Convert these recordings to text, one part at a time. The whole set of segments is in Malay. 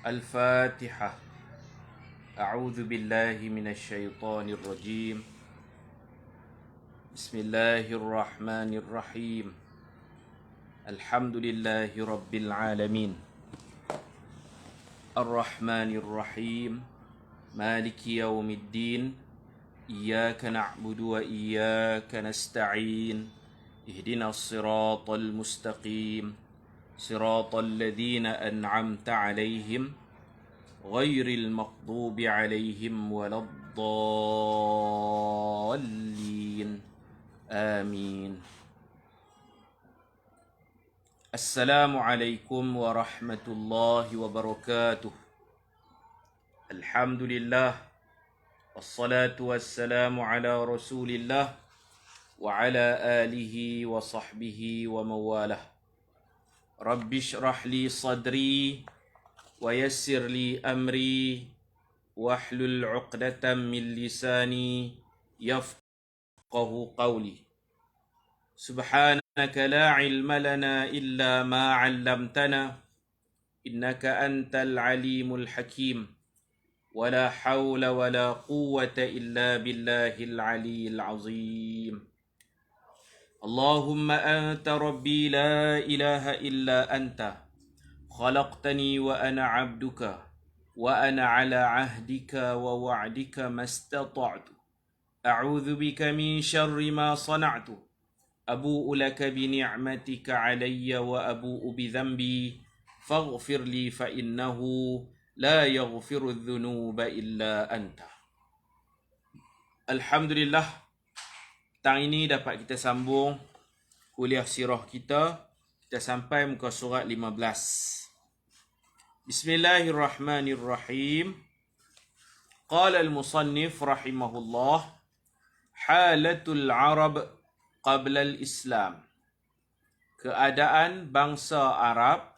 الفاتحة. أعوذ بالله من الشيطان الرجيم. بسم الله الرحمن الرحيم. الحمد لله رب العالمين. الرحمن الرحيم. مالك يوم الدين. إياك نعبد وإياك نستعين. اهدنا الصراط المستقيم. صراط الذين أنعمت عليهم غير المغضوب عليهم ولا الضالين. آمين. السلام عليكم ورحمة الله وبركاته. الحمد لله والصلاة والسلام على رسول الله وعلى آله وصحبه ومواله. رب اشرح لي صدري ويسر لي أمري واحلل عقدة من لساني يفقه قولي. سبحانك لا علم لنا إلا ما علمتنا إنك أنت العليم الحكيم. ولا حول ولا قوة إلا بالله العلي العظيم. اللهم أنت ربي لا إله إلا أنت. خلقتني وأنا عبدك وأنا على عهدك ووعدك ما استطعت. أعوذ بك من شر ما صنعت. أبوء لك بنعمتك علي وأبوء بذنبي فاغفر لي فإنه لا يغفر الذنوب إلا أنت. Alhamdulillah, petang ini dapat kita sambung kuliah sirah kita. Kita sampai muka surat 15. Bismillahirrahmanirrahim. Qala al-musannif rahimahullah, halatul Arab qabla al-Islam. Keadaan bangsa Arab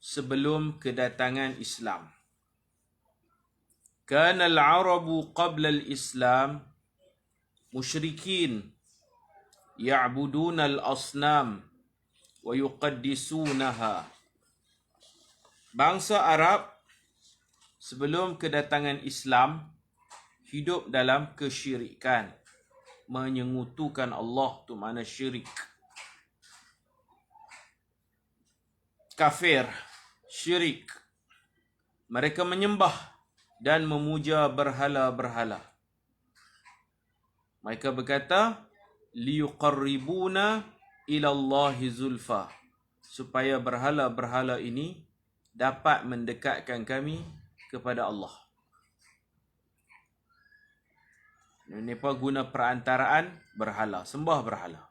sebelum kedatangan Islam. Kana al-Arabu qabla al-Islam musyrikin ya'buduna al-asnam wa yuqaddisunaha. Bangsa Arab sebelum kedatangan Islam hidup dalam kesyirikan, menyengutukan Allah, tu makna syirik. Kafir, syirik. Mereka menyembah dan memuja berhala-berhala. Mereka berkata, liyuqarribuna ila Allahi zulfa, supaya berhala-berhala ini dapat mendekatkan kami kepada Allah. Mereka guna perantaraan berhala, sembah berhala.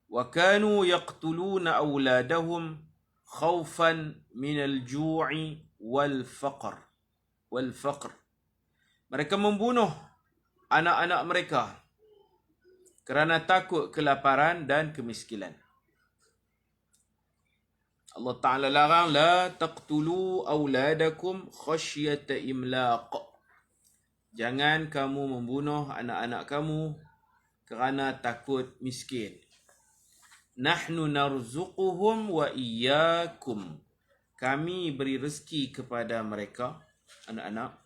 Wa kanu yaqtuluna awladahum khawfan minal ju'i wal faqr. Mereka membunuh anak-anak mereka kerana takut kelaparan dan kemiskinan. Allah Ta'ala larang, la taqtulu awladakum khasyata imlaq. Jangan kamu membunuh anak-anak kamu kerana takut miskin. Nahnu narzuquhum wa iyyakum. Kami beri rezeki kepada mereka, anak-anak.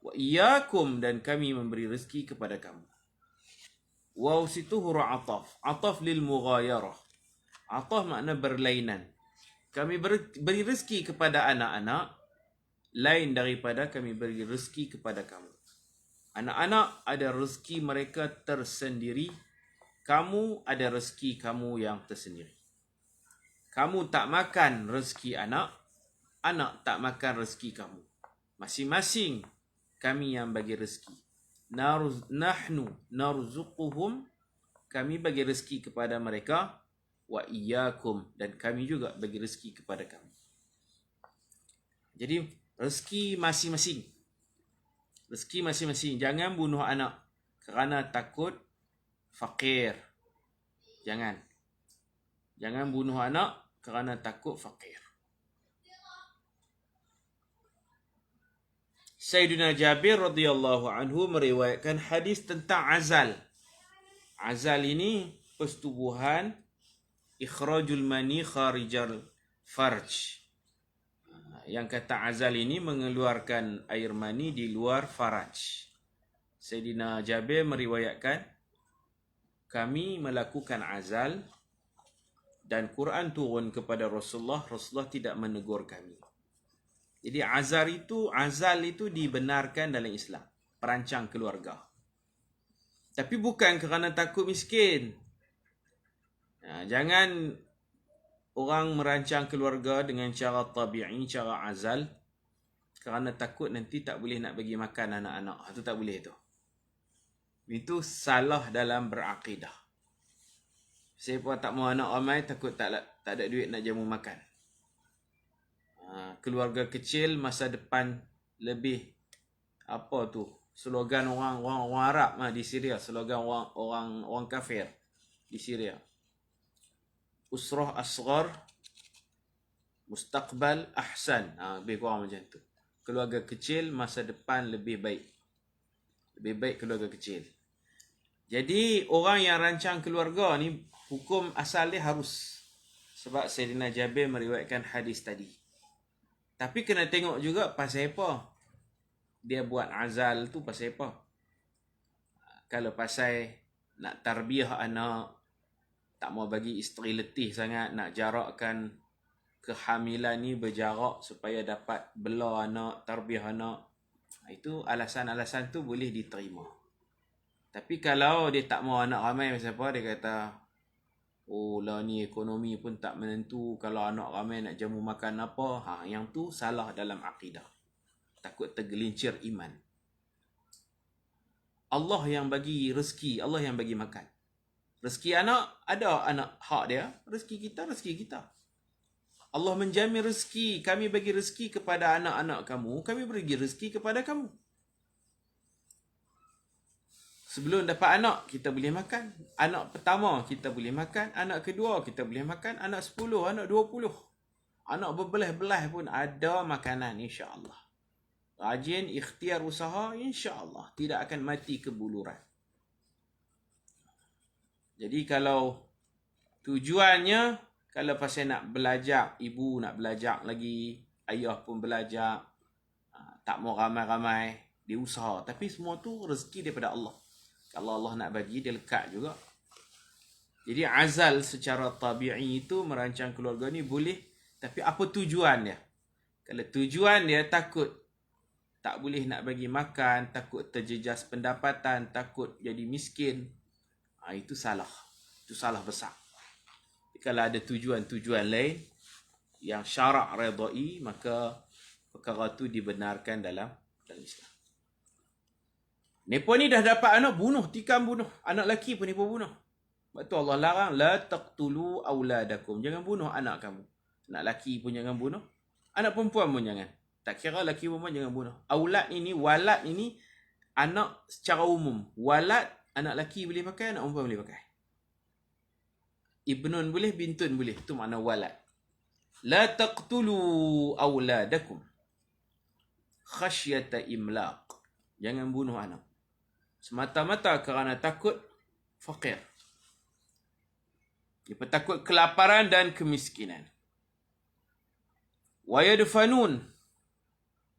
Wa iyyakum, dan kami memberi rezeki kepada kamu. Waw situ huruf ataf. Ataf lil mughayarah. Ataf makna berlainan. Kami beri rezeki kepada anak-anak lain daripada kami beri rezeki kepada kamu. Anak-anak ada rezeki mereka tersendiri. Kamu ada rezeki kamu yang tersendiri. Kamu tak makan rezeki anak, anak tak makan rezeki kamu. Masing-masing kami yang bagi rezeki. Nahnu narzuquhum, kami bagi rezeki kepada mereka, wa iyyakum, dan kami juga bagi rezeki kepada kamu. Jadi rezeki masing-masing. Rezeki masing-masing. Jangan bunuh anak kerana takut fakir. Jangan bunuh anak kerana takut fakir. Sayyidina Jabir radhiyallahu anhu meriwayatkan hadis tentang azal. Azal ini persetubuhan ikhrajul mani kharijal farj. Yang kata azal ini mengeluarkan air mani di luar faraj. Sayyidina Jabir meriwayatkan, kami melakukan azal dan Quran turun kepada Rasulullah. Rasulullah tidak menegur kami. Jadi azal itu dibenarkan dalam Islam. Perancang keluarga. Tapi bukan kerana takut miskin. Jangan orang merancang keluarga dengan cara tabi'i, cara azal, kerana takut nanti tak boleh nak bagi makan anak-anak. Itu tak boleh tu. Itu salah dalam berakidah. Siapa tak mau anak ramai, takut tak ada duit nak jamu makan. Keluarga kecil, masa depan lebih, apa tu, slogan orang Arab di Syria, slogan orang kafir di Syria. Usrah asghar, mustaqbal ahsan. Lebih kurang macam tu. Keluarga kecil, masa depan lebih baik. Lebih baik keluarga kecil. Jadi orang yang rancang keluarga ni, hukum asal dia harus. Sebab Sayyidina Jabir meriwayatkan hadis tadi. Tapi kena tengok juga pasal apa dia buat azal tu, pasal apa. Kalau pasal nak tarbiyah anak, tak mau bagi isteri letih sangat, nak jarakkan kehamilan ni berjarak supaya dapat bela anak, tarbiyah anak, itu alasan-alasan tu boleh diterima. Tapi kalau dia tak mau anak ramai, pasal apa? Dia kata, oh lah ni ekonomi pun tak menentu, kalau anak ramai nak jamu makan apa. Yang tu salah dalam akidah. Takut tergelincir iman. Allah yang bagi rezeki, Allah yang bagi makan. Rezeki anak, ada anak hak dia. Rezeki kita. Allah menjamin rezeki. Kami bagi rezeki kepada anak-anak kamu. Kami bagi rezeki kepada kamu. Sebelum dapat anak, kita boleh makan. Anak pertama, kita boleh makan. Anak kedua, kita boleh makan. Anak 10, anak 20. Anak berbelah-belah pun ada makanan, insya-Allah. Rajin, ikhtiar, usaha, insya-Allah. Tidak akan mati kebuluran. Jadi kalau tujuannya, kalau pasal nak belajar, ibu nak belajar lagi, ayah pun belajar, tak mau ramai-ramai, dia usaha. Tapi semua tu rezeki daripada Allah. Kalau Allah nak bagi, dia lekat juga. Jadi azal secara tabi'i itu, merancang keluarga ni boleh. Tapi apa tujuan dia? Kalau tujuan dia takut tak boleh nak bagi makan, takut terjejas pendapatan, takut jadi miskin, itu salah. Itu salah besar. Kalau ada tujuan-tujuan lain yang syarak redai, maka perkara itu dibenarkan dalam Islam. Mereka ni dah dapat anak, bunuh, tikam bunuh. Anak lelaki pun mereka bunuh. Sebab tu Allah larang, la taqtulu auladakum. Jangan bunuh anak kamu. Anak lelaki pun jangan bunuh. Anak perempuan pun jangan. Tak kira lelaki perempuan jangan bunuh. Aulad ini, walad ini, anak secara umum. Walad, anak lelaki boleh pakai, anak perempuan boleh pakai. Ibnun boleh, bintun boleh. Itu makna walad. La taqtulu auladakum khasyata imlaq. Jangan bunuh anak. Semata-mata kerana takut fakir. Dia takut kelaparan dan kemiskinan. Wa yadfanun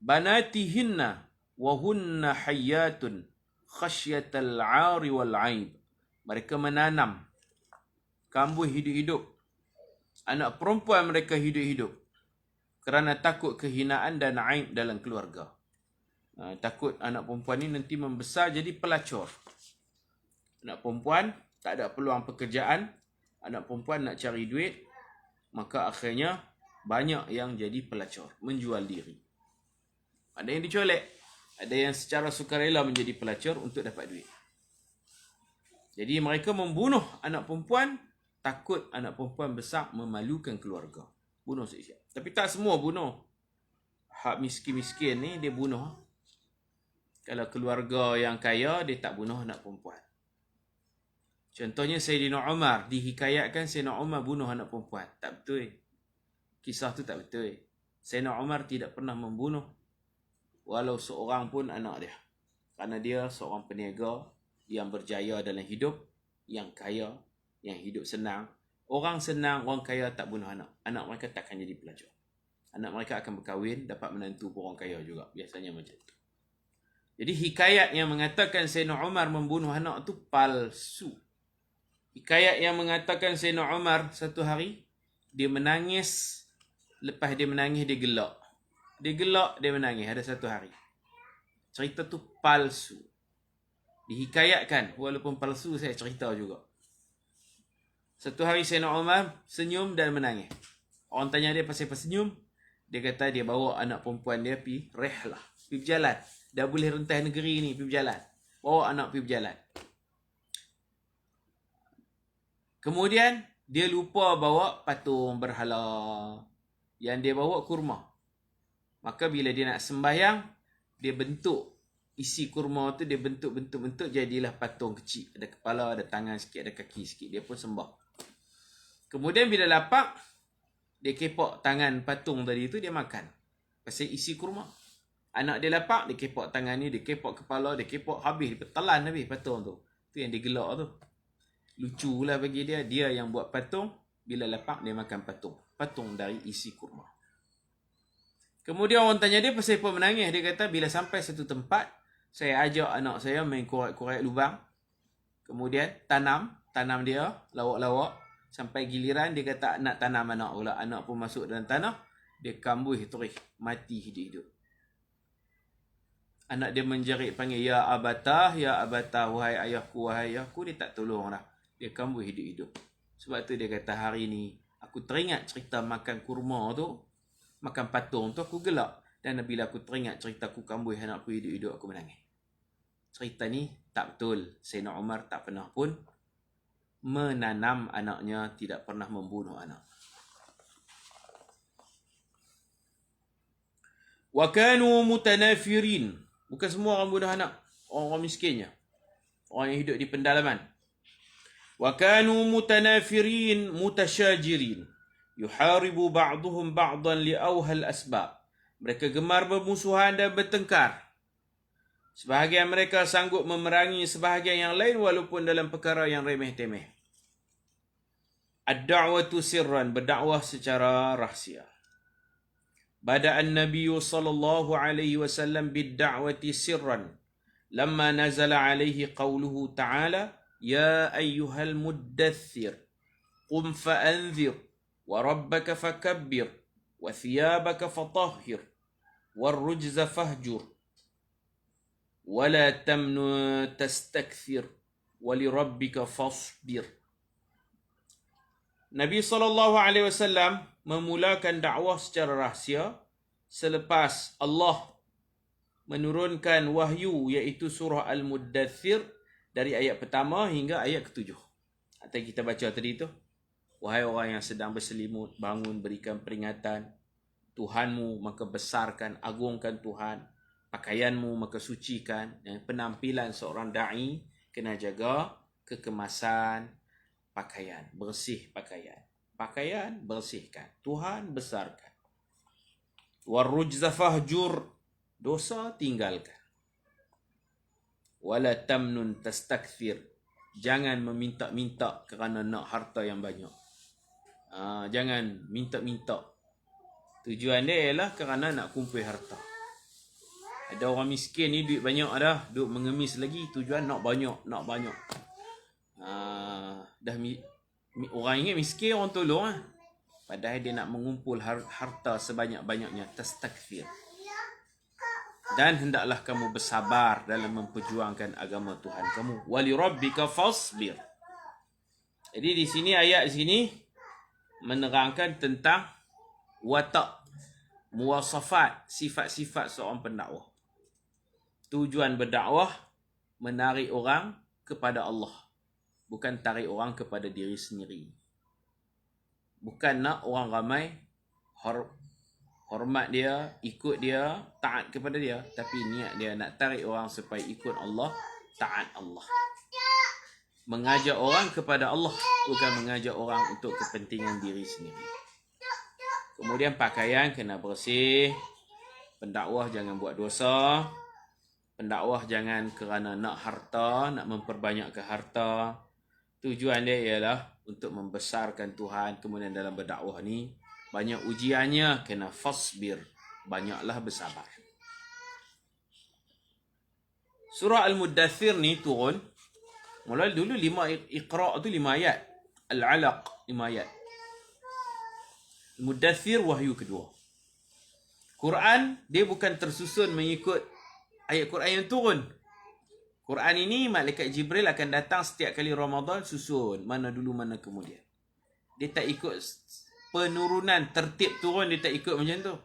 banatihinna wa hunna hayyatun khasyatal 'ari wal 'aib. Mereka menanam kambuh hidup-hidup anak perempuan mereka hidup-hidup kerana takut kehinaan dan aib dalam keluarga. Takut anak perempuan ni nanti membesar jadi pelacur. Anak perempuan tak ada peluang pekerjaan, anak perempuan nak cari duit, maka akhirnya banyak yang jadi pelacur, menjual diri. Ada yang dicolek, ada yang secara sukarela menjadi pelacur untuk dapat duit. Jadi mereka membunuh anak perempuan, takut anak perempuan besar memalukan keluarga. Bunuh siap-siap. Tapi tak semua bunuh. Hak miskin-miskin ni dia bunuh. Kalau keluarga yang kaya, dia tak bunuh anak perempuan. Contohnya Sayyidina Umar, dihikayatkan Sayyidina Umar bunuh anak perempuan. Tak betul. Kisah tu tak betul. Sayyidina Umar tidak pernah membunuh walau seorang pun anak dia. Kerana dia seorang peniaga yang berjaya dalam hidup, yang kaya, yang hidup senang. Orang senang, orang kaya tak bunuh anak. Anak mereka takkan jadi pelacur. Anak mereka akan berkahwin, dapat menantu pun orang kaya juga. Biasanya macam tu. Jadi hikayat yang mengatakan Sayyidina Umar membunuh anak tu palsu. Hikayat yang mengatakan Sayyidina Umar satu hari, dia menangis. Lepas dia menangis, dia gelak. Dia gelak, dia menangis. Ada satu hari. Cerita tu palsu. Dihikayatkan. Walaupun palsu, saya cerita juga. Satu hari Sayyidina Umar senyum dan menangis. Orang tanya dia pasal apa senyum. Dia kata dia bawa anak perempuan dia pergi rehlah. Pergi berjalan. Dah boleh rentas negeri ni pergi berjalan. Bawa anak pergi berjalan. Kemudian dia lupa bawa patung berhala. Yang dia bawa kurma. Maka bila dia nak sembahyang, dia bentuk isi kurma tu, dia bentuk jadilah patung kecil. Ada kepala, ada tangan sikit, ada kaki sikit. Dia pun sembah. Kemudian bila lapar, dia kepok tangan patung tadi tu, dia makan. Pasal isi kurma. Anak dia lapar, dia kepok tangan ni, dia kepok kepala, dia kepok habis, dia telan habis patung tu. Tu yang dia gelak tu. Lucu lah bagi dia. Dia yang buat patung, bila lapar dia makan patung. Patung dari isi kurma. Kemudian orang tanya dia pasal apa menangis. Dia kata bila sampai satu tempat, saya ajak anak saya main korek-korek lubang. Kemudian tanam dia, lawak-lawak. Sampai giliran dia kata nak tanam anak pula. Anak pun masuk dalam tanah. Dia kambuh terus. Mati hidup-hidup. Anak dia menjerit panggil, Ya Abata, wahai ayahku. Dia tak tolong dah. Dia kambuh hidup-hidup. Sebab tu dia kata hari ni, aku teringat cerita makan kurma tu. Makan patung tu aku gelak. Dan bila aku teringat cerita aku kambuh anakku hidup-hidup, aku menangis. Cerita ni tak betul. Sayyidina Umar tak pernah pun menanam anaknya, tidak pernah membunuh anak. Wa kanu mutanafirin. Bukan semua orang bunuh anak. Orang-orang miskinnya. Orang yang hidup di pendalaman. Wa kanu mutanafirin mutasyajirin. Yuharibu ba'duhum ba'dan li'awhal asbab. Mereka gemar bermusuhan dan bertengkar. Sebahagian mereka sanggup memerangi sebahagian yang lain walaupun dalam perkara yang remeh-temeh. Ad-da'watu sirran, berdakwah secara rahsia. Bada'an Nabi sallallahu alaihi wasallam bid-da'wati sirran lamma nazala alaihi qawluhu ta'ala ya ayyuhal muddaththir qum fa'anzir wa rabbaka fakabbir wa thiyabaka fatahhir war rujza fahjur ولا تمنن تستكثر ولربك فاصبر. Nabi SAW memulakan dakwah secara rahsia selepas Allah menurunkan wahyu iaitu surah Al-Muddathir dari ayat pertama hingga ayat ke-7. Atau kita baca tadi tu, wahai orang yang sedang berselimut, bangun, berikan peringatan Tuhanmu, maka besarkan, agungkan Tuhan. Pakaianmu maka sucikan. Penampilan seorang da'i kena jaga kekemasan pakaian, bersih pakaian. Pakaian bersihkan, Tuhan besarkan. Warrujza fahjur, dosa tinggalkan. Wala tamnun tastakthir, jangan meminta-minta kerana nak harta yang banyak. Jangan minta-minta. Tujuan dia ialah kerana nak kumpul harta. Ada orang miskin ni duit banyak dah, duk mengemis lagi, tujuan nak banyak. Orang ingat miskin orang tolong padahal dia nak mengumpul harta sebanyak-banyaknya. Tastakthir. Dan hendaklah kamu bersabar dalam memperjuangkan agama Tuhan kamu. Wali rabbika fasbir. Jadi di sini ayat sini menerangkan tentang watak, muwasafat, sifat-sifat seorang pendakwah. Tujuan berdakwah menarik orang kepada Allah, bukan tarik orang kepada diri sendiri. Bukan nak orang ramai hormat dia, ikut dia, taat kepada dia, tapi niat dia nak tarik orang supaya ikut Allah, taat Allah. Mengajak orang kepada Allah, bukan mengajak orang untuk kepentingan diri sendiri. Kemudian pakaian kena bersih. Pendakwah jangan buat dosa. Pendakwah jangan kerana nak harta, nak memperbanyakkan harta. Tujuan dia ialah untuk membesarkan Tuhan. Kemudian dalam berdakwah ni banyak ujiannya, kena fasbir, banyaklah bersabar. Surah Al-Muddathir ni turun, mula dulu 5 Iqra' tu 5 ayat. Al-Alaq 5 ayat. Al-Muddathir wahyu kedua. Quran dia bukan tersusun mengikut ayat Quran yang turun. Quran ini malaikat Jibril akan datang setiap kali Ramadan susun mana dulu mana kemudian. Dia tak ikut penurunan tertib turun, dia tak ikut macam tu.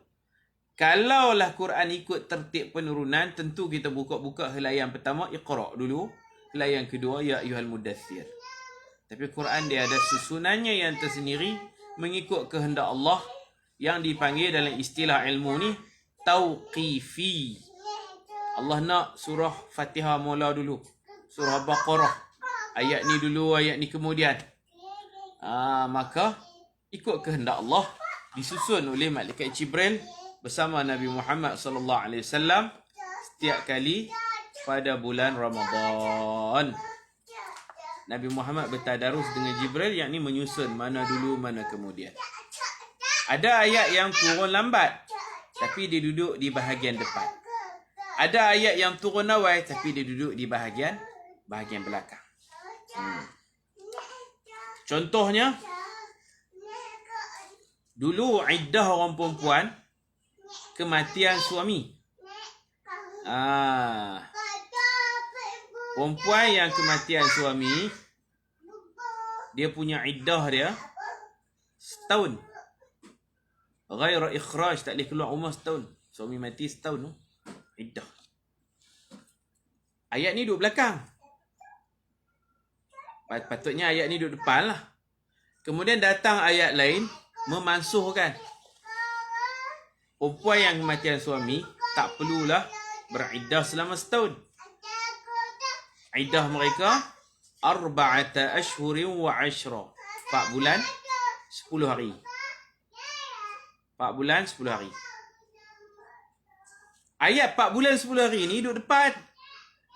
Kalaulah Quran ikut tertib penurunan, tentu kita buka-buka helaian pertama Iqra' dulu, helaian kedua ya ayyuhal muddathir. Tapi Quran dia ada susunannya yang tersendiri mengikut kehendak Allah yang dipanggil dalam istilah ilmu ni tauqifi. Allah nak surah Fatihah mula dulu, surah Baqarah ayat ni dulu, ayat ni kemudian. Maka ikut kehendak Allah disusun oleh malaikat Jibril bersama Nabi Muhammad sallallahu alaihi wasallam setiap kali pada bulan Ramadan. Nabi Muhammad bertadarus dengan Jibril, yakni menyusun mana dulu mana kemudian. Ada ayat yang turun lambat tapi dia duduk di bahagian depan. Ada ayat yang turun awal tapi dia duduk di bahagian belakang. Contohnya, dulu iddah orang perempuan kematian suami. Perempuan yang kematian suami, dia punya iddah dia setahun. Ghaira ikhraj, tak boleh keluar rumah setahun. Suami mati setahun tu iddah. Ayat ni duduk belakang. Patutnya ayat ni duduk depan lah. Kemudian datang ayat lain memansuhkan. Perempuan yang kematian suami tak perlulah beriddah selama setahun. Iddah mereka 4 ashhurin wa 10. 4 bulan 10 hari. 4 bulan 10 hari. Ayat 4 bulan 10 hari ni duduk depan.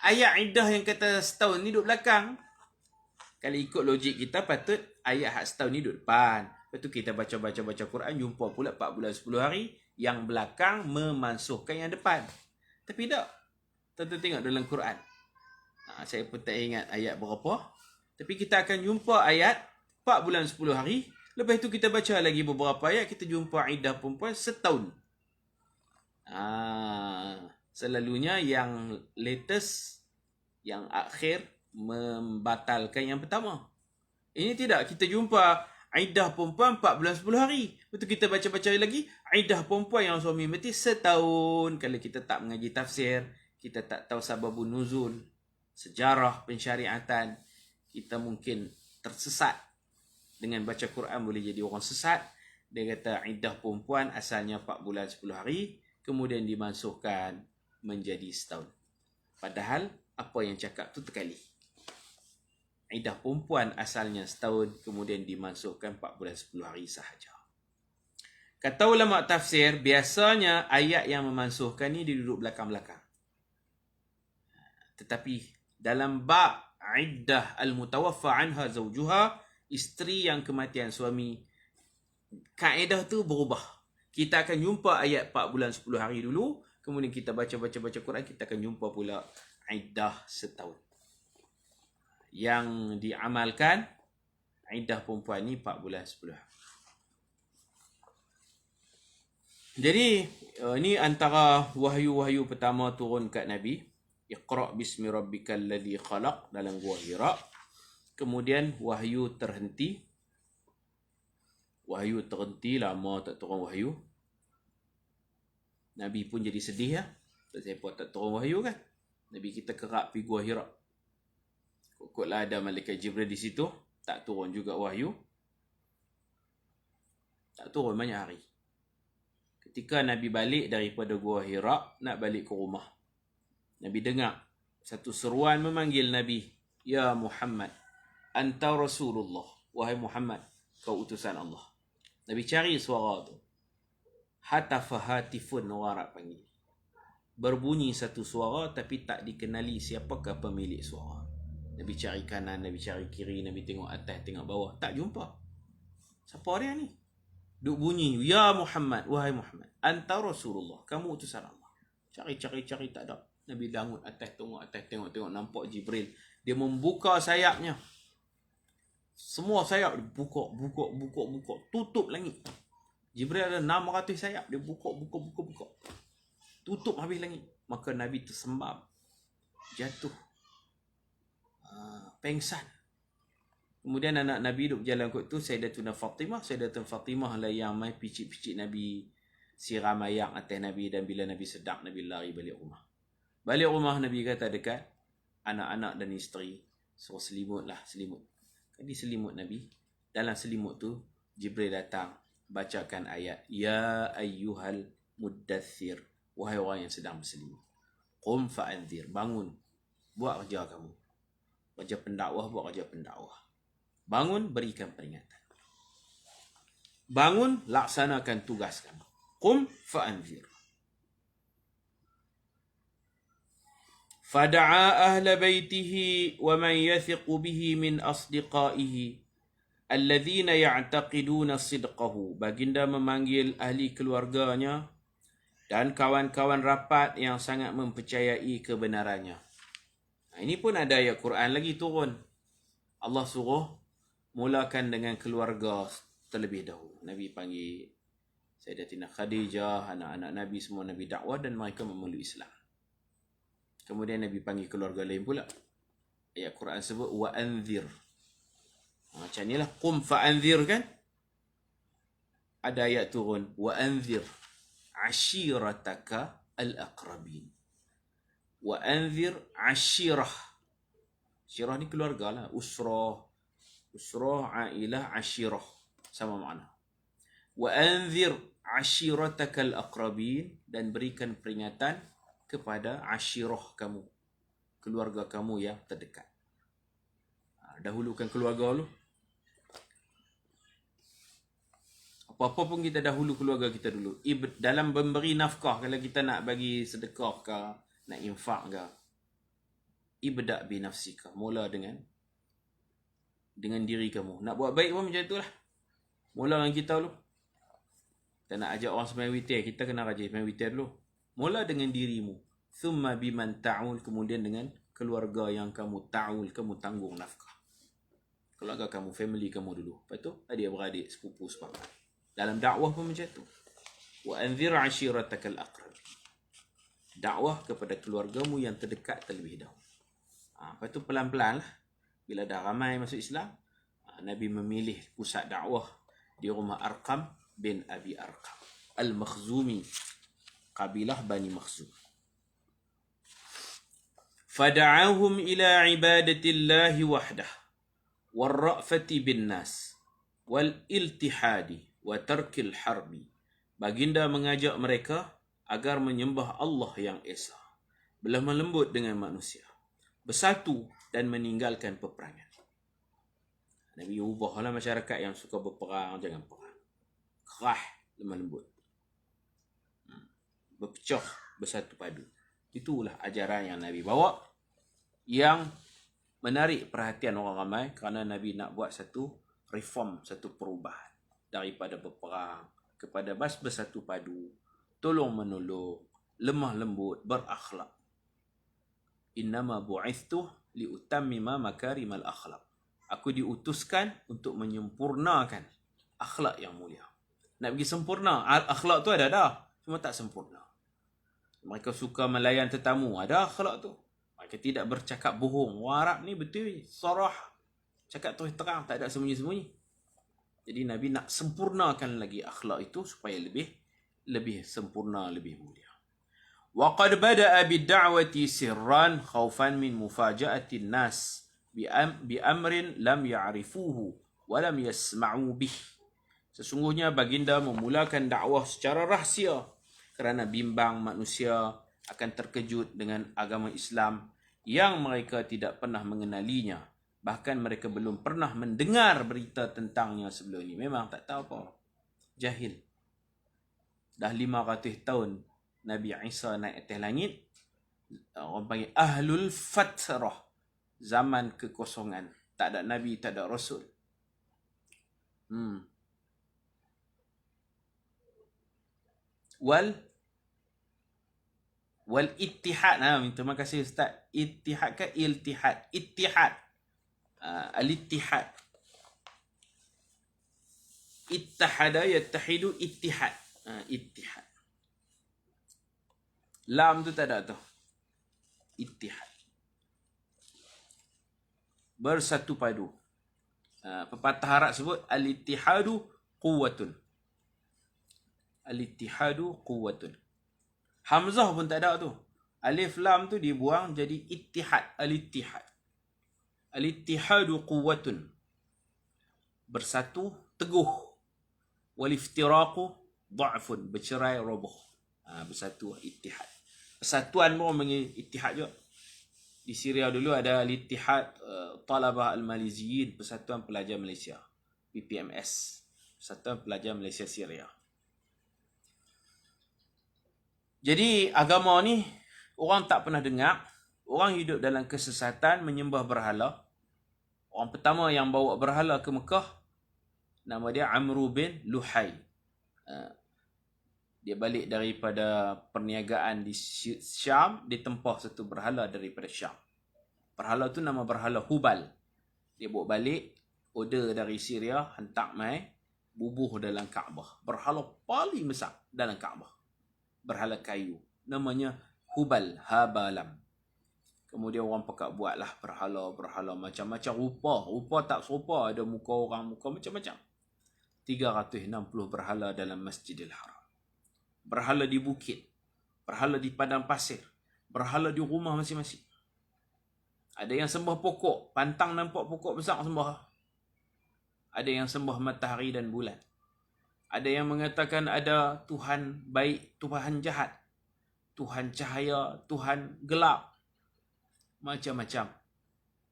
Ayat iddah yang kata setahun ni duduk belakang. Kalau ikut logik kita, patut ayat hak setahun ni duduk depan. Lepas tu kita baca Quran, jumpa pula 4 bulan 10 hari. Yang belakang memansuhkan yang depan. Tapi tak. Tuan-tuan tengok dalam Quran. Saya pun tak ingat ayat berapa. Tapi kita akan jumpa ayat 4 bulan 10 hari. Lepas tu kita baca lagi beberapa ayat, kita jumpa iddah perempuan setahun. Selalunya yang latest, yang akhir membatalkan yang pertama. Ini tidak, kita jumpa iddah perempuan 4 bulan 10 hari. Lepas tu kita baca-baca lagi, iddah perempuan yang suami mati setahun. Kalau kita tak mengaji tafsir, kita tak tahu sababun nuzul, sejarah pensyariatan, kita mungkin tersesat. Dengan baca Quran boleh jadi orang sesat. Dia kata iddah perempuan asalnya 4 bulan 10 hari, kemudian dimansuhkan menjadi setahun. Padahal apa yang cakap tu terkali. Iddah perempuan asalnya setahun, kemudian dimansuhkan 4 bulan 10 hari sahaja. Kata ulama tafsir, biasanya ayat yang memansuhkan ni dia duduk belakang-belakang. Tetapi dalam bab iddah al-mutawaffa anha zawjuha, isteri yang kematian suami, kaedah tu berubah. Kita akan jumpa ayat 4 bulan 10 hari dulu, kemudian kita baca Quran, kita akan jumpa pula iddah setahun. Yang diamalkan, iddah perempuan ni 4 bulan 10 hari. Jadi, ini antara wahyu-wahyu pertama turun kat Nabi. Iqra' bismi rabbikal ladzi khalaq dalam Gua Hira. Kemudian wahyu terhenti. Wahyu terhenti, lama tak turun wahyu. Nabi pun jadi sedih ya. Sebab tak turun wahyu kan. Nabi kita kerap pergi Gua Hira. Kukutlah ada malaikat Jibril di situ, tak turun juga wahyu. Tak turun banyak hari. Ketika Nabi balik daripada Gua Hira, nak balik ke rumah, Nabi dengar satu seruan memanggil Nabi, "Ya Muhammad, anta Rasulullah." Wahai Muhammad, kau utusan Allah. Nabi cari suara tu. Hatafahatifun, warak panggil. Berbunyi satu suara tapi tak dikenali siapakah pemilik suara. Nabi cari kanan, Nabi cari kiri, Nabi tengok atas, tengok bawah, tak jumpa. Siapa dia ni? Duk bunyi, ya Muhammad, wahai Muhammad, anta Rasulullah, kamu utusan Allah. Cari tak ada. Nabi bangun atas, tengok, nampak Jibril. Dia membuka sayapnya. Semua sayap dibuka, tutup langit. Jibril ada 600 sayap, dia buka. Tutup habis langit. Maka Nabi tersembam, jatuh, pengsan. Kemudian anak Nabi duduk berjalan kot tu, Sayyidatuna Fatimah lah yang mai picit Nabi, siram air atas Nabi, dan bila Nabi sedap, Nabi lari balik rumah. Balik rumah, Nabi kata dekat anak-anak dan isteri, suruh selimut. Jadi selimut Nabi. Dalam selimut tu, Jibril datang, bacakan ayat, ya ayyuhal muddathir, wahai orang yang sedang berselimut, qum fa'anzir, bangun, buat kerja kamu. Kerja pendakwah, buat kerja pendakwah. Bangun, berikan peringatan. Bangun, laksanakan tugas kamu. Qum fa'anzir. Fada'a ahla baitihi wa man yathiqu bihi min asdiqaihi alladhina ya'taqiduna sidqahu. Baginda memanggil ahli keluarganya dan kawan-kawan rapat yang sangat mempercayai kebenarannya. Ini pun ada ayat Quran lagi turun. Allah suruh mulakan dengan keluarga terlebih dahulu. Nabi panggil Sayyidatina Khadijah, anak-anak Nabi semua Nabi dakwah dan mereka memeluk Islam. Kemudian Nabi panggil keluarga lain pula. Ayat Quran sebut wa anzir. Macam inilah qum fa anzir kan? Ada ayat turun wa anzir ashirataka al-aqrabin. Wa anzir ashirah. Ashirah ni keluarga lah. Usrah, ailah, ashirah. Sama makna. Wa anzir ashirataka al-aqrabin. Dan berikan peringatan kepada ashirah kamu, keluarga kamu yang terdekat. Dahulukan keluarga dulu. Apa-apa pun kita dahulu keluarga kita dulu. Dalam memberi nafkah, kalau kita nak bagi sedekah ke, nak infak ke, ibda' bi nafsika, mula dengan diri kamu. Nak buat baik pun macam itulah. Mula dengan kita dulu. Kita nak ajak orang sembahyang witir, kita kena rajin sembahyang witir dulu. Mula dengan dirimu. Thumma biman ta'ul, kemudian dengan keluarga yang kamu ta'ul, kamu tanggung nafkah. Keluarga kamu, family kamu dulu. Lepas tu adik-beradik, sepupu sepakat. Dalam dakwah pun macam tu. Wa anzir ashiratakal aqrab. Dakwah kepada keluargamu yang terdekat terlebih dahulu. Lepas tu pelan-pelan lah. Bila dah ramai masuk Islam, Nabi memilih pusat dakwah di rumah Arqam bin Abi Arqam Al-Makhzumi, kabilah Bani Makhzum. Fada'ahum ila ibadatillahi wahdah warra'fati bin nas wal iltihadi wa tarkil harbi. Baginda mengajak mereka agar menyembah Allah yang esa, berlemah lembut dengan manusia, bersatu dan meninggalkan peperangan. Nabi ubahlah masyarakat yang suka berperang, jangan perang. Kerah, lemah lembut. Berpecah, bersatu padu. Itulah ajaran yang Nabi bawa, yang menarik perhatian orang ramai kerana Nabi nak buat satu reform, satu perubahan daripada berperang kepada bersatu padu, tolong menolong, lemah lembut, berakhlak. Innama bu'ithtu liutammima makarimal akhlak. Aku diutuskan untuk menyempurnakan akhlak yang mulia. Nak pergi sempurna, akhlak tu ada dah, cuma tak sempurna. Mereka suka melayan tetamu, ada akhlak tu. Mereka tidak bercakap bohong. Orang Arab ni betul, sarah, cakap terus terang, tak ada sembunyi-sembunyi. Jadi Nabi nak sempurnakan lagi akhlak itu supaya lebih sempurna, lebih mulia. Wa qad bada'a bid-da'wati sirran khaufan min mufaja'ati an-nas bi amrin lam ya'rifuhu wa lam yasma'u bih. Sesungguhnya baginda memulakan dakwah secara rahsia kerana bimbang manusia akan terkejut dengan agama Islam yang mereka tidak pernah mengenalinya. Bahkan mereka belum pernah mendengar berita tentangnya sebelum ini. Memang tak tahu apa. Jahil. Dah 500 tahun Nabi Isa naik atas langit. Orang panggil Ahlul Fatrah. Zaman kekosongan. Tak ada Nabi, tak ada Rasul. wal ittihad. Terima kasih Ustaz. Ittihad ke iltihad? Ittihad. Al-ittihad. Ittahada yattahidu ittihad. Ittihad. Lam tu tak ada tu. Ittihad. Bersatu padu. Pepatah Arab sebut al-ittihadu quwwatun. Al-ittihadu quwwatun. Hamzah pun tak ada tu. Alif lam tu dibuang jadi ittihad. Al-ittihad. Al-ittihadu quwwatun. Bersatu teguh. Wal-iftiraqu dha'fun. Bercerai roboh. Bersatu ittihad. Persatuan pun orang panggil ittihad juga. Di Syria dulu ada Al-Ittihad Talabah Al-Maliziyin, Persatuan Pelajar Malaysia, PPMS, Persatuan Pelajar Malaysia Syria. Jadi agama ni orang tak pernah dengar. Orang hidup dalam kesesatan, menyembah berhala. Orang pertama yang bawa berhala ke Mekah, nama dia Amru bin Luhai. Dia balik daripada perniagaan di Syam, dia tempah satu berhala daripada Syam. Berhala tu nama berhala Hubal. Dia bawa balik, order dari Syria, hantar mai, bubuh dalam Kaabah. Berhala paling besar dalam Kaabah. Berhala kayu. Namanya Hubal, Habalam. Kemudian orang pakat buatlah berhala macam-macam rupa. Rupa tak serupa, ada muka orang, muka macam-macam. 360 berhala dalam Masjidil Haram. Berhala di bukit, berhala di padang pasir, berhala di rumah masing-masing. Ada yang sembah pokok, pantang nampak pokok besar sembah. Ada yang sembah matahari dan bulan. Ada yang mengatakan ada Tuhan baik, Tuhan jahat, Tuhan cahaya, Tuhan gelap. Macam-macam.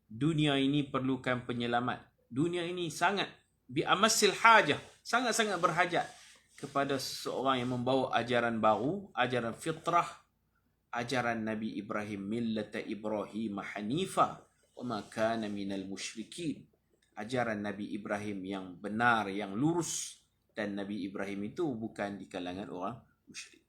Dunia ini perlukan penyelamat. Dunia ini sangat bi'amasil hajah, sangat-sangat berhajat kepada seseorang yang membawa ajaran baru, ajaran fitrah, ajaran Nabi Ibrahim, millata Ibrahim hanifa wa ma kana minal musyrikin. Ajaran Nabi Ibrahim yang benar, yang lurus, dan Nabi Ibrahim itu bukan di kalangan orang musyrik.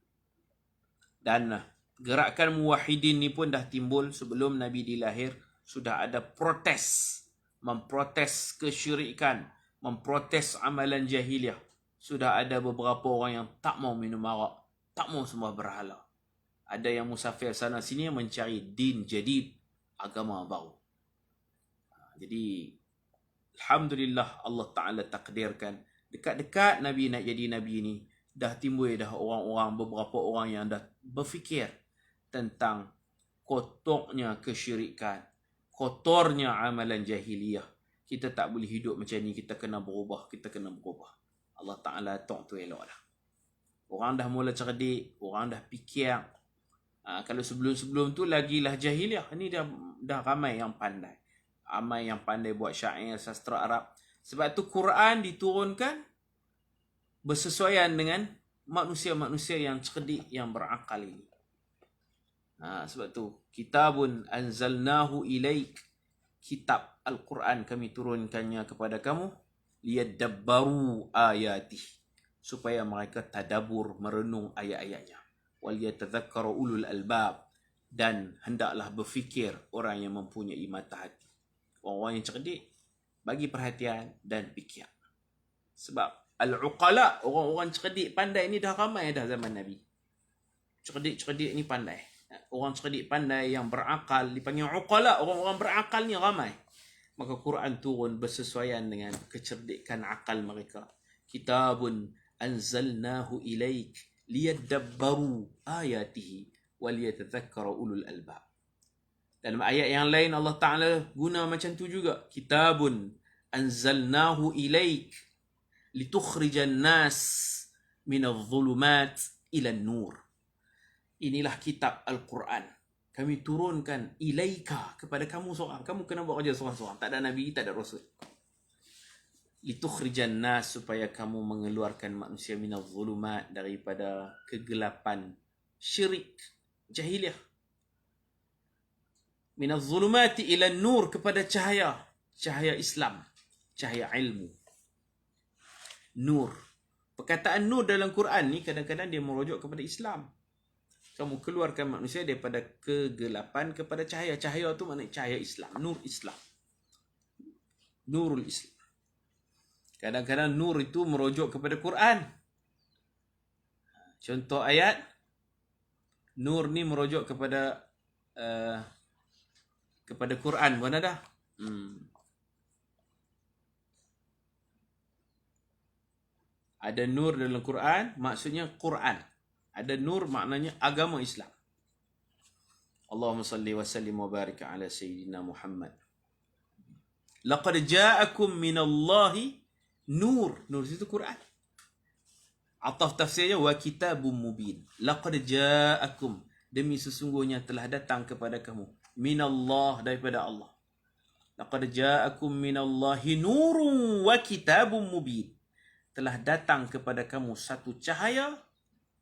Dan gerakan muwahhidin ni pun dah timbul sebelum Nabi dilahir. Sudah ada protes, memprotes kesyirikan, memprotes amalan jahiliah. Sudah ada beberapa orang yang tak mau minum arak, tak mau sembah berhala. Ada yang musafir sana sini mencari din jadid, agama baru. Jadi alhamdulillah Allah Ta'ala takdirkan dekat-dekat Nabi nak jadi Nabi ni, dah timbul dah orang-orang, beberapa orang yang dah berfikir tentang kotornya kesyirikan, kotornya amalan jahiliyah. Kita tak boleh hidup macam ni, kita kena berubah, kita kena berubah. Allah Ta'ala tok tu elok lah. Orang dah mula cerdik, orang dah fikir. Kalau sebelum-sebelum tu lagilah jahiliah, ni dah ramai yang pandai. Ramai yang pandai buat syair, sastra Arab. Sebab tu Quran diturunkan bersesuaian dengan manusia-manusia yang cerdik, yang berakal ini. Sebab tu kitabun anzalnahu ilaik, kitab Al-Quran kami turunkannya kepada kamu, liyadabbaru ayatih, supaya mereka tadabur, merenung ayat-ayatnya. Wal yatadhakkaru ulul albab, dan hendaklah berfikir orang yang mempunyai mata hati. Orang-orang yang cerdik bagi perhatian dan fikir. Sebab al-uqala, orang-orang cerdik pandai ni dah ramai dah zaman Nabi. Cerdik-cerdik ni pandai. Orang cerdik pandai yang berakal dipanggil uqala. Orang-orang berakal ni ramai. Maka Quran turun bersesuaian dengan kecerdikan akal mereka. Kitabun anzalnahu ilaik liyadabbaru ayatihi waliyatadhakkaru ulul albab. Dalam ayat yang lain Allah Ta'ala guna macam tu juga. Kitabun anzalnahu ilaik litukhrijan nas minadh dhulumat ila nur. Inilah kitab Al-Quran. Kami turunkan ilaika kepada kamu seorang. Kamu kena buat kerja seorang-seorang. Tak ada Nabi, tak ada Rasul. Litukhrijan nas, supaya kamu mengeluarkan manusia minadh dhulumat, daripada kegelapan syirik, jahiliah. Minadh dhulumati ila nur, kepada cahaya Islam, cahaya ilmu. Nur. Perkataan nur dalam Quran ni kadang-kadang dia merujuk kepada Islam. Kamu keluarkan manusia daripada kegelapan kepada cahaya. Cahaya tu maknanya cahaya Islam, nur Islam. Nurul Islam. Kadang-kadang nur itu merujuk kepada Quran. Contoh ayat, nur ni merujuk kepada Quran. Mana dah? Ada nur dalam Quran, maksudnya Quran. Ada nur maknanya agama Islam. Allahumma salli wa sallim wa barik ala sayyidina Muhammad. Laqad ja'akum minallahi nur. Nur itu Quran. Ataf tafsirnya wa kitabun mubin. Laqad ja'akum, demi sesungguhnya telah datang kepada kamu, minallah, daripada Allah. Laqad ja'akum minallahi nurun wa kitabun mubin. Telah datang kepada kamu satu cahaya,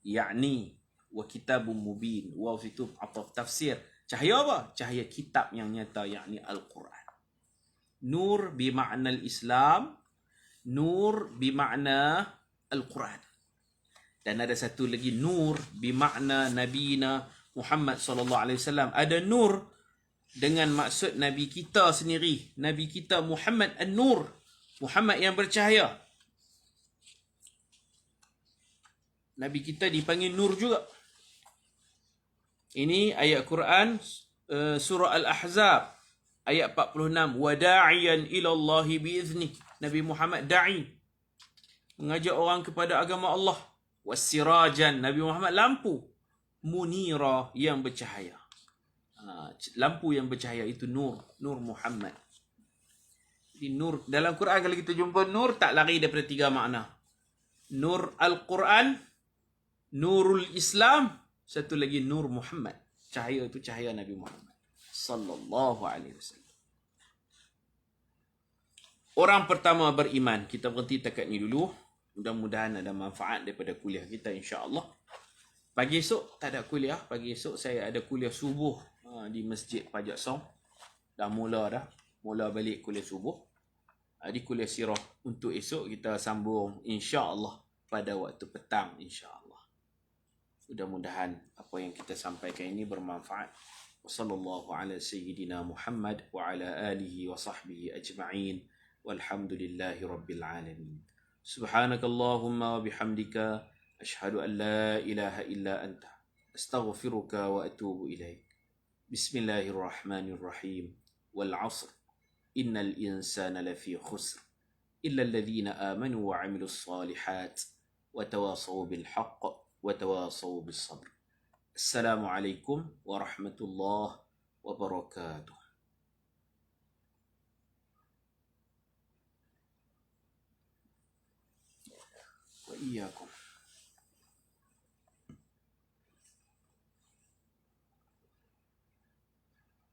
yakni wa kitabun mubin. Waw itu ataf tafsir. Cahaya apa? Cahaya kitab yang nyata, yakni Al-Quran. Nur bimakna Islam, nur bimakna Al-Quran. Dan ada satu lagi nur bimakna Nabina Muhammad sallallahu alaihi wasallam. Ada nur dengan maksud Nabi kita sendiri. Nabi kita Muhammad An-Nur. Muhammad yang bercahaya. Nabi kita dipanggil Nur juga. Ini ayat Quran surah Al-Ahzab ayat 46. Wa da'iyan ila Allah bi'izni. Nabi Muhammad da'i, mengajak orang kepada agama Allah. Wasirajan, Nabi Muhammad lampu. Munira, yang bercahaya. Lampu yang bercahaya itu nur, Nur Muhammad. Jadi nur dalam Quran, kalau kita jumpa nur, tak lari daripada tiga makna. Nur Al-Quran, Nurul Islam, satu lagi Nur Muhammad. Cahaya itu cahaya Nabi Muhammad sallallahu alaihi wasallam. Orang pertama beriman. Kita berhenti dekat ni dulu. Mudah-mudahan ada manfaat daripada kuliah kita, insya-Allah. Pagi esok tak ada kuliah. Pagi esok saya ada kuliah subuh di Masjid Pajak Song. Dah mula dah. Mula balik kuliah subuh. Di kuliah sirah untuk esok kita sambung, insya-Allah, pada waktu petang, insya-Allah. Mudah-mudahan apa yang kita sampaikan ini bermanfaat. Wassallallahu ala sayyidina Muhammad wa ala alihi wa sahbihi ajma'in. Walhamdulillahi rabbil alamin. Subhanakallahumma wa bihamdika ashhadu an la ilaha illa anta astaghfiruka wa atubu ilaik. Bismillahirrahmanirrahim. Wal 'asr. Innal insana lafi khusr illa alladhina amanu wa 'amilus shalihat wa tawasaw bil haqq وتواصوا بالصبر. السلام عليكم ورحمة الله وبركاته. وإياكم.